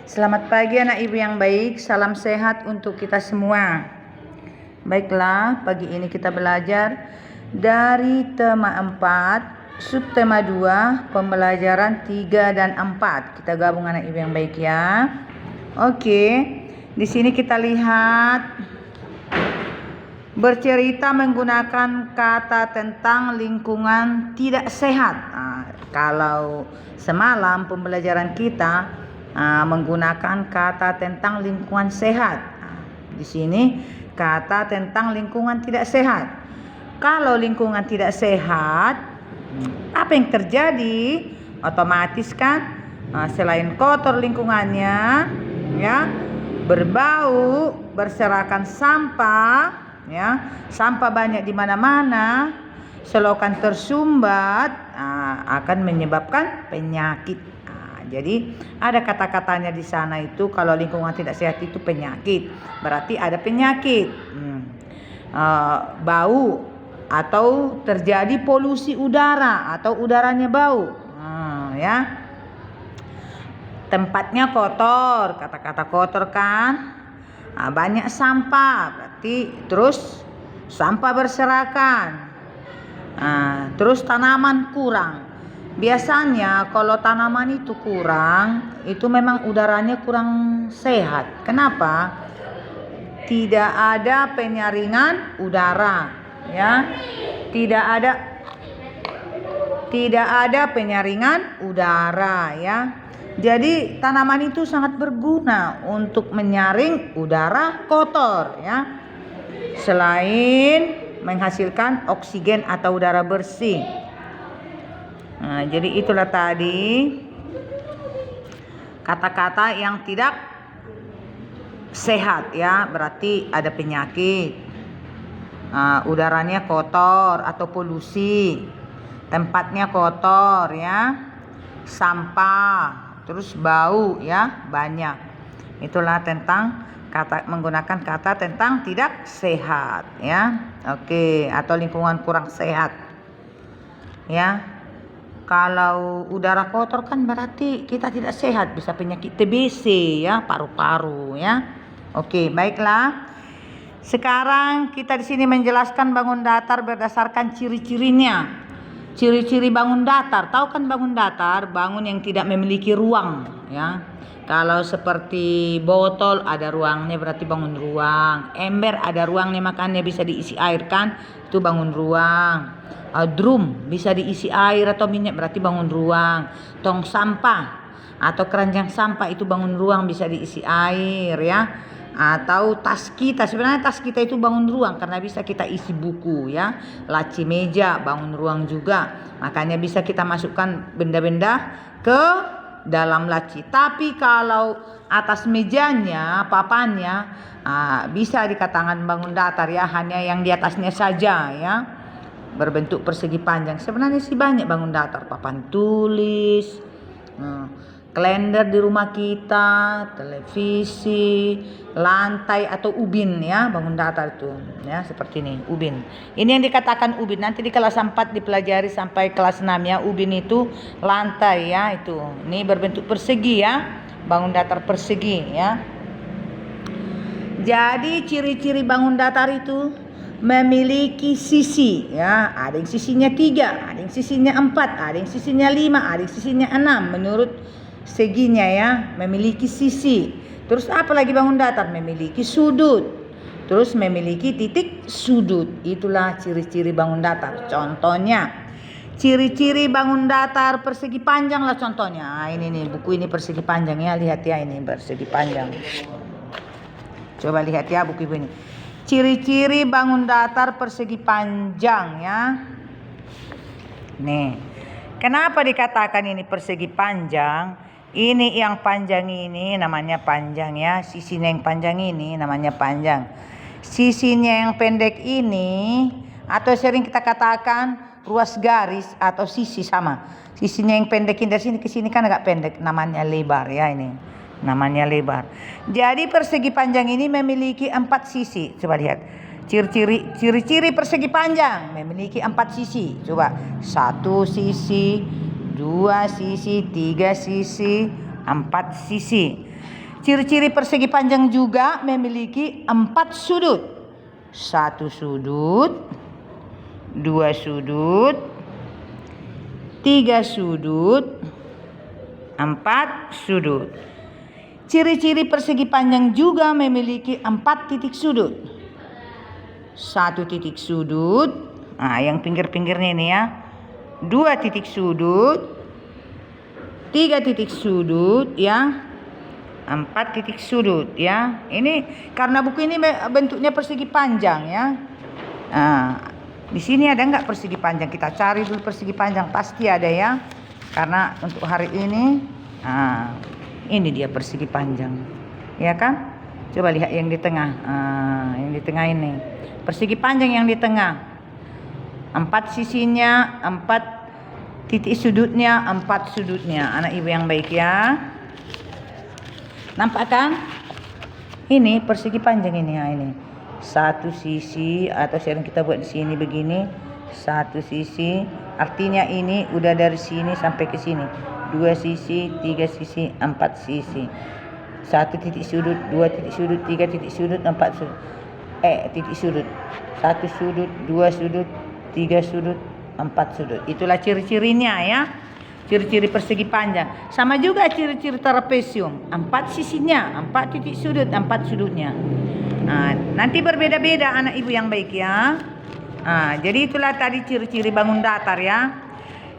Selamat pagi anak ibu yang baik, salam sehat untuk kita semua. Baiklah, pagi ini kita belajar dari tema 4, subtema 2, pembelajaran 3 dan 4. Kita gabung anak ibu yang baik ya. Oke, di sini kita lihat bercerita menggunakan kata tentang lingkungan tidak sehat. Kalau semalam pembelajaran kita menggunakan kata tentang lingkungan sehat. Di sini kata tentang lingkungan tidak sehat. Kalau lingkungan tidak sehat, apa yang terjadi? Otomatis kan selain kotor lingkungannya, ya, berbau, berserakan sampah, ya, sampah banyak di mana-mana, selokan tersumbat, akan menyebabkan penyakit. Jadi ada kata-katanya di sana itu, kalau lingkungan tidak sehat itu penyakit, berarti ada penyakit, bau atau terjadi polusi udara atau udaranya bau, ya. Tempatnya kotor, kata-kata kotor kan, banyak sampah, berarti terus sampah berserakan, terus tanaman kurang. Biasanya kalau tanaman itu kurang, itu memang udaranya kurang sehat. Kenapa? Tidak ada penyaringan udara, ya. Tidak ada penyaringan udara, ya. Jadi tanaman itu sangat berguna untuk menyaring udara kotor, ya. Selain menghasilkan oksigen atau udara bersih. Jadi itulah tadi kata-kata yang tidak sehat, ya, berarti ada penyakit, udaranya kotor atau polusi, tempatnya kotor, ya, sampah, terus bau, ya, banyak. Itulah tentang kata, menggunakan kata tentang tidak sehat, ya. Oke, atau lingkungan kurang sehat, ya. Kalau udara kotor kan berarti kita tidak sehat, bisa penyakit TBC, ya, paru-paru, ya. Oke, baiklah. Sekarang kita di sini menjelaskan bangun datar berdasarkan ciri-cirinya. Ciri-ciri bangun datar, tahu kan bangun datar, bangun yang tidak memiliki ruang, ya. Kalau seperti botol ada ruangnya, berarti bangun ruang. Ember ada ruangnya, makanya bisa diisi air kan, itu bangun ruang. Drum bisa diisi air atau minyak, berarti bangun ruang. Tong sampah atau keranjang sampah itu bangun ruang, bisa diisi air, ya. Atau tas kita, sebenarnya tas kita itu bangun ruang karena bisa kita isi buku, ya. Laci meja bangun ruang juga, makanya bisa kita masukkan benda-benda ke dalam laci. Tapi kalau atas mejanya, papannya, bisa dikatakan bangun datar, ya, hanya yang di atasnya saja, ya, berbentuk persegi panjang. Sebenarnya sih banyak bangun datar, papan tulis, kalender di rumah kita, televisi, lantai atau ubin, ya, bangun datar itu, ya, seperti ini, ubin. Ini yang dikatakan ubin. Nanti di kelas 4 dipelajari sampai kelas 6, ya. Ubin itu lantai, ya, itu. Ini berbentuk persegi, ya, bangun datar persegi, ya. Jadi ciri-ciri bangun datar itu memiliki sisi, ya, ada yang sisinya 3, ada yang sisinya 4, ada yang sisinya 5, ada yang sisinya 6 menurut seginya, ya, memiliki sisi. Terus apa lagi bangun datar? Memiliki sudut, terus memiliki titik sudut. Itulah ciri-ciri bangun datar. Contohnya, ciri-ciri bangun datar persegi panjang lah contohnya. Ini nih, buku ini persegi panjang, ya, lihat, ya, ini persegi panjang. Coba lihat, ya, buku ini. Ciri-ciri bangun datar persegi panjang, ya. Nih, kenapa dikatakan ini persegi panjang? Ini yang panjang ini namanya panjang, ya. Sisinya yang panjang ini namanya panjang. Sisinya yang pendek ini, atau sering kita katakan ruas garis atau sisi, sama. Sisinya yang pendekin dari sini ke sini kan agak pendek, namanya lebar, ya, ini. Namanya lebar. Jadi persegi panjang ini memiliki 4 sisi. Coba lihat. Ciri-ciri persegi panjang memiliki 4 sisi. Coba. 1 sisi, 2 sisi, 3 sisi, 4 sisi. Ciri-ciri persegi panjang juga memiliki 4 sudut. 1 sudut, 2 sudut, 3 sudut, 4 sudut. Ciri-ciri persegi panjang juga memiliki 4 titik sudut. 1 titik sudut, nah yang pinggir-pinggirnya ini ya. 2 titik sudut, 3 titik sudut ya. 4 titik sudut ya. Ini karena buku ini bentuknya persegi panjang ya. Nah, di sini ada nggak persegi panjang? Kita cari dulu persegi panjang, pasti ada ya. Karena untuk hari ini, nah, ini dia persegi panjang, ya kan? Coba lihat yang di tengah, yang di tengah ini persegi panjang yang di tengah. 4 sisinya, 4 titik sudutnya, 4 sudutnya. Anak ibu yang baik ya. Nampak kan? Ini persegi panjang ini ya ini. 1 sisi atau sering kita buat di sini begini. 1 sisi, artinya ini udah dari sini sampai ke sini. 2 sisi, 3 sisi, 4 sisi. 1 titik sudut, 2 titik sudut, 3 titik sudut, 4 sudut. Titik sudut. 1 sudut, 2 sudut, 3 sudut, 4 sudut. Itulah ciri-cirinya ya. Ciri-ciri persegi panjang. Sama juga ciri-ciri trapesium. 4 sisinya, 4 titik sudut, 4 sudutnya. Nah, nanti berbeda-beda anak ibu yang baik ya. Nah, jadi itulah tadi ciri-ciri bangun datar ya.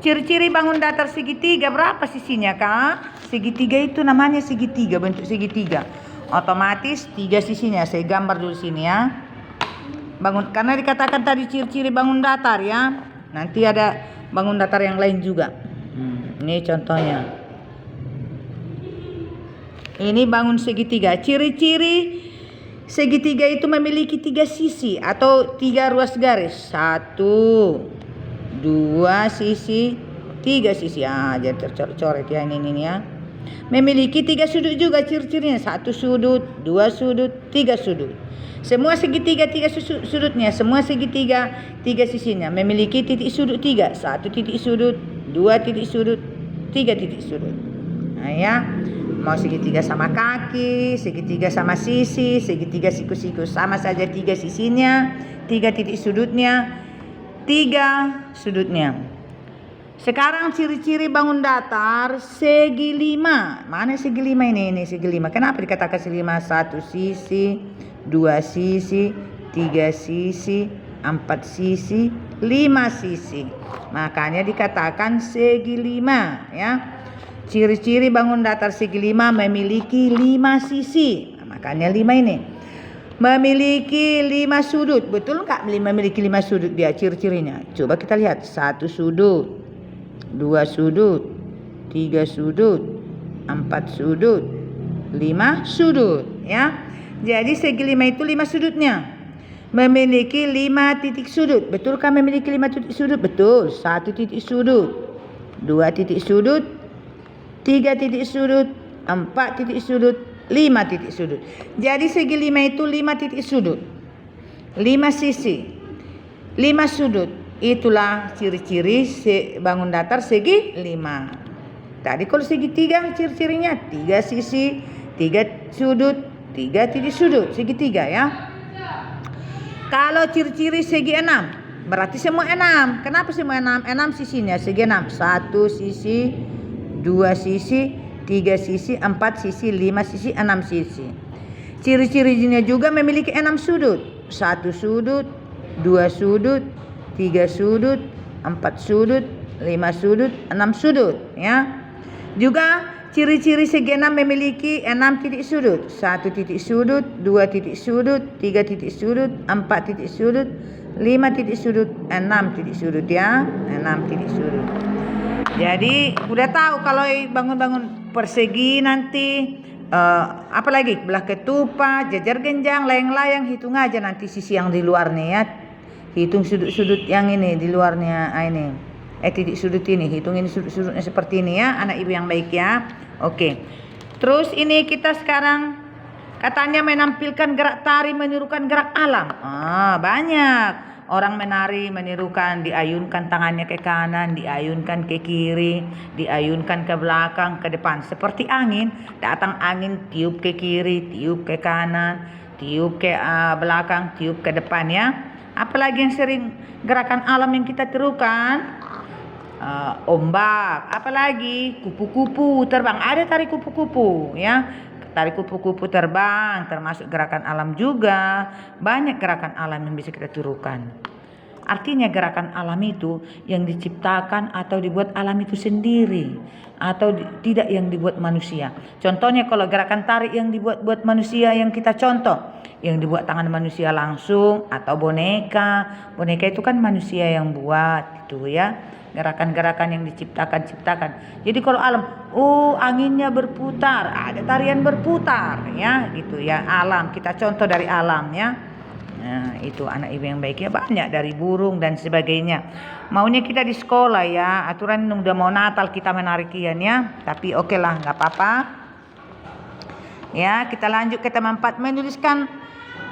Ciri-ciri bangun datar segitiga berapa sisinya kak? Segitiga itu namanya segitiga, bentuk segitiga. Otomatis 3 sisinya. Saya gambar dulu sini ya. Karena dikatakan tadi ciri-ciri bangun datar ya. Nanti ada bangun datar yang lain juga. Ini contohnya. Ini bangun segitiga. Ciri-ciri segitiga itu memiliki 3 sisi atau 3 ruas garis. 1, 2 sisi, 3 sisi. Jadi tercoret ya ini ya. Memiliki 3 sudut juga ciri-cirinya. 1 sudut, 2 sudut, 3 sudut. Semua segitiga 3 sudutnya. Semua segitiga 3 sisinya. Memiliki titik sudut 3. 1 titik sudut, 2 titik sudut, 3 titik sudut. Nah ya. Mau segitiga sama kaki, segitiga sama sisi, segitiga siku-siku sama saja 3 sisinya, 3 titik sudutnya, 3 sudutnya. Sekarang ciri-ciri bangun datar segi 5. Mana segi 5 ini? Ini segi 5. Kenapa dikatakan segi 5? 1 sisi, 2 sisi, 3 sisi, 4 sisi, 5 sisi. Makanya dikatakan segi 5 ya. Ciri-ciri bangun datar segi 5 memiliki 5 sisi. Nah, makanya 5 ini. Memiliki 5 sudut. Betul enggak memiliki 5 sudut dia ciri-cirinya? Coba kita lihat. 1 sudut, 2 sudut, 3 sudut, 4 sudut, 5 sudut ya. Jadi segi 5 itu 5 sudutnya. Memiliki 5 titik sudut. Betulkah memiliki 5 titik sudut? Betul. 1 titik sudut, 2 titik sudut, 3 titik sudut, 4 titik sudut, 5 titik sudut. Jadi segi 5 itu 5 titik sudut, 5 sisi, 5 sudut. Itulah ciri-ciri bangun datar segi 5. Tadi kalau segi 3 ciri-cirinya 3 sisi, 3 sudut, 3 titik sudut, segitiga ya. Kalau ciri-ciri segi 6 berarti semua 6. Kenapa semua 6? 6 sisinya segi 6. 1 sisi, 2 sisi, 3 sisi, 4 sisi, 5 sisi, 6 sisi. Ciri-cirinya juga memiliki 6 sudut. 1 sudut, 2 sudut, 3 sudut, 4 sudut, 5 sudut, 6 sudut ya. Juga ciri-ciri segi 6 memiliki 6 titik sudut. 1 titik sudut, 2 titik sudut, 3 titik sudut, 4 titik sudut, 5 titik sudut, 6 titik sudut ya. 6 titik sudut. Jadi udah tahu kalau bangun-bangun persegi nanti apalagi belah ketupat, jajar genjang, layang-layang, hitung aja nanti sisi yang di luarnya ya. Hitung sudut-sudut yang ini di luarnya ini. Titik sudut ini, hitung ini sudut-sudutnya seperti ini ya, anak ibu yang baik ya. Oke. Terus ini kita sekarang katanya menampilkan gerak tari menirukan gerak alam. Banyak. orang menari menirukan, diayunkan tangannya ke kanan, diayunkan ke kiri, diayunkan ke belakang, ke depan. Seperti angin, datang angin tiup ke kiri, tiup ke kanan, tiup ke belakang, tiup ke depan ya. Apalagi yang sering gerakan alam yang kita tirukan? Ombak, apalagi kupu-kupu terbang, ada tarik kupu-kupu ya, tarik kupu-kupu terbang termasuk gerakan alam juga. Banyak gerakan alam yang bisa kita tirukan. Artinya gerakan alam itu yang diciptakan atau dibuat alam itu sendiri, atau tidak yang dibuat manusia. Contohnya kalau gerakan tarik yang dibuat manusia, yang kita contoh, yang dibuat tangan manusia langsung, atau boneka itu kan manusia yang buat itu ya. Gerakan-gerakan yang diciptakan. Jadi kalau alam, anginnya berputar, ada tarian berputar ya, gitu ya. Alam, kita contoh dari alam ya. Nah, itu anak ibu yang baik ya, banyak dari burung dan sebagainya. Maunya kita di sekolah ya, aturan udah mau Natal kita menarikian ya. Tapi oke lah, nggak apa-apa. Ya, kita lanjut ke tema 4, menuliskan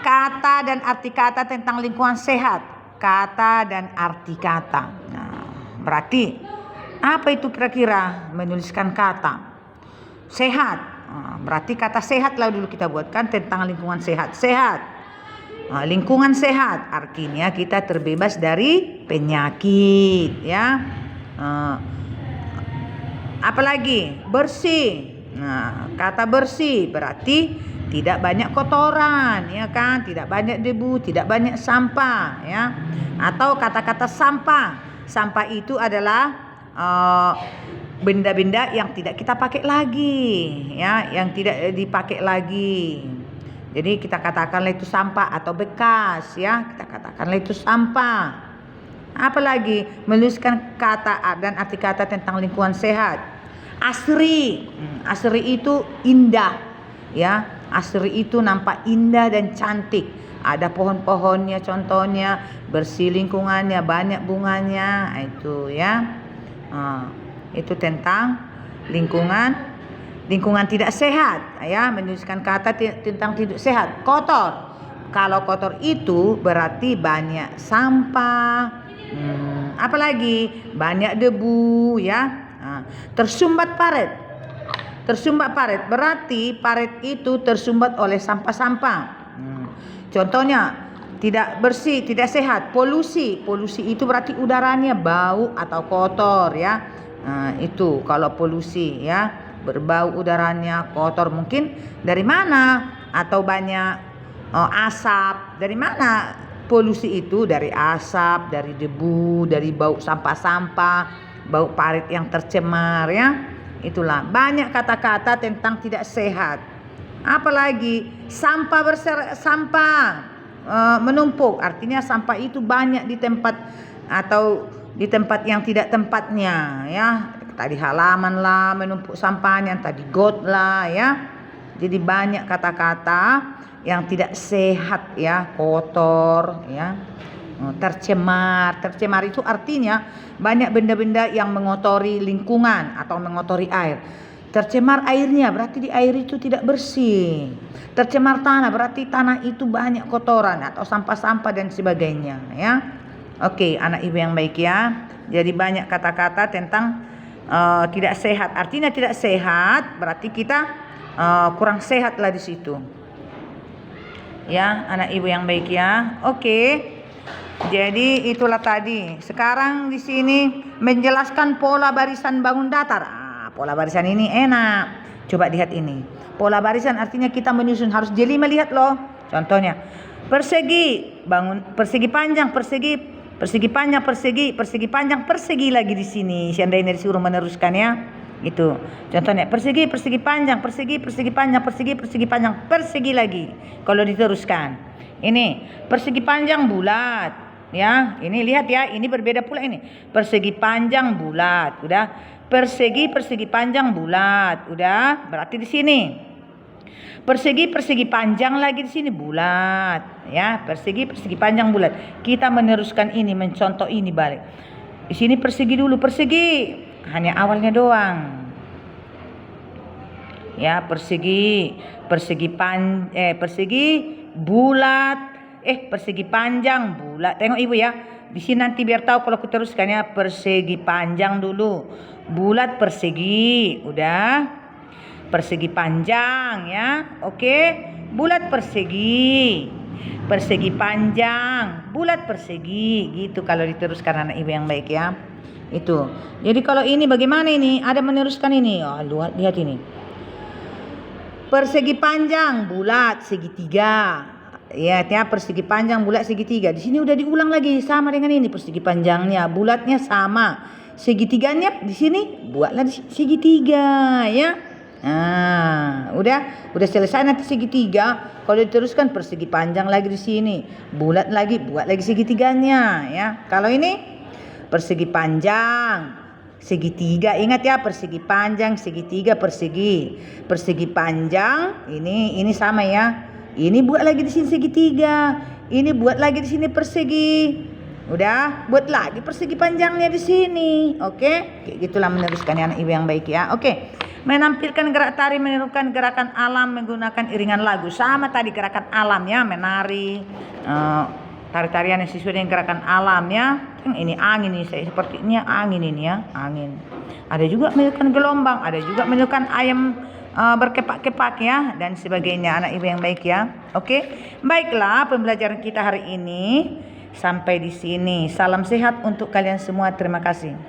kata dan arti kata tentang lingkungan sehat. Kata dan arti kata. Nah, berarti apa itu kira-kira menuliskan kata sehat? Berarti kata sehat lah dulu kita buatkan tentang lingkungan sehat. Lingkungan sehat artinya kita terbebas dari penyakit ya. Apalagi bersih. Nah, kata bersih berarti tidak banyak kotoran ya kan, tidak banyak debu, tidak banyak sampah ya. Atau kata-kata sampah itu adalah benda-benda yang tidak kita pakai lagi ya, yang tidak dipakai lagi. Jadi kita katakanlah itu sampah atau bekas ya, kita katakanlah itu sampah. Apalagi menuliskan kata dan arti kata tentang lingkungan sehat. Asri itu indah ya, asri itu nampak indah dan cantik. Ada pohon-pohonnya contohnya, bersih lingkungannya, banyak bunganya, itu ya. Itu tentang lingkungan tidak sehat ya, menuliskan kata tentang tidak sehat. Kotor, kalau kotor itu berarti banyak sampah, apalagi banyak debu ya. Tersumbat parit berarti parit itu tersumbat oleh sampah-sampah. Contohnya tidak bersih, tidak sehat. Polusi itu berarti udaranya bau atau kotor ya. Itu kalau polusi ya, berbau udaranya, kotor. Mungkin dari mana? Atau banyak asap. Dari mana polusi itu? Dari asap, dari debu, dari bau sampah-sampah, bau parit yang tercemar ya. Itulah banyak kata-kata tentang tidak sehat. Apalagi sampah menumpuk, artinya sampah itu banyak di tempat atau di tempat yang tidak tempatnya ya. Tadi halaman lah menumpuk sampahnya, tadi got lah ya. Jadi banyak kata-kata yang tidak sehat ya, kotor ya. Tercemar itu artinya banyak benda-benda yang mengotori lingkungan atau mengotori air. Tercemar airnya berarti di air itu tidak bersih. Tercemar tanah berarti tanah itu banyak kotoran atau sampah-sampah dan sebagainya ya. Oke, anak ibu yang baik ya. Jadi banyak kata-kata tentang tidak sehat. Artinya tidak sehat berarti kita kurang sehat lah di situ. Ya, anak ibu yang baik ya. Oke. Jadi itulah tadi. Sekarang di sini menjelaskan pola barisan bangun datar. Pola barisan ini enak. Coba lihat ini. Pola barisan artinya kita menyusun, harus jeli melihat loh. Contohnya persegi, bangun persegi panjang, persegi panjang, persegi panjang, persegi lagi di sini. Seandainya disuruh meneruskan ya. Itu. Contohnya persegi panjang, persegi panjang, persegi panjang, persegi lagi. Kalau diteruskan. Ini persegi panjang bulat. Ya, ini lihat ya, ini berbeda pula ini. Persegi panjang bulat, udah. Persegi panjang bulat, udah. Berarti di sini. Persegi panjang lagi di sini bulat, ya. Persegi panjang bulat. Kita meneruskan ini, mencontoh ini balik. Di sini persegi dulu, persegi hanya awalnya doang. Ya, persegi bulat. persegi panjang, bulat. Tengok Ibu ya. Di sini nanti biar tahu kalau aku teruskan ya. Persegi panjang dulu. Bulat persegi. Udah. Persegi panjang ya. Oke. Bulat persegi. Persegi panjang. Bulat persegi. Gitu kalau diteruskan anak Ibu yang baik ya. Itu. Jadi kalau ini bagaimana ini? Ada meneruskan ini. Oh, lihat ini. Persegi panjang, bulat, segitiga. Ya, persegi panjang, bulat, segitiga. Di sini udah diulang lagi sama dengan ini. Persegi panjangnya, bulatnya sama. Segitiganya di sini buatlah segitiga ya. Nah, udah selesai nanti segitiga. Kalau diteruskan persegi panjang lagi di sini, bulat lagi, buat lagi segitiganya ya. Kalau ini persegi panjang, segitiga, ingat ya, persegi panjang, segitiga, persegi panjang, ini sama ya. Ini buat lagi di sini segitiga, ini buat lagi di sini persegi. Udah, buat lagi persegi panjangnya di sini. Oke, kayak gitulah meneruskan ya anak Ibu yang baik ya. Oke. Menampilkan gerak tari menirukan gerakan alam menggunakan iringan lagu. Sama tadi gerakan alam ya, menari, tari-tarian yang sesuai dengan gerakan alam ya. Ini angin ini, saya seperti ini angin ini ya, angin. Ada juga menirukan gelombang, ada juga menirukan ayam berkepak-kepak ya, dan sebagainya anak Ibu yang baik ya. Oke, baiklah pembelajaran kita hari ini sampai di sini. Salam sehat untuk kalian semua. Terima kasih.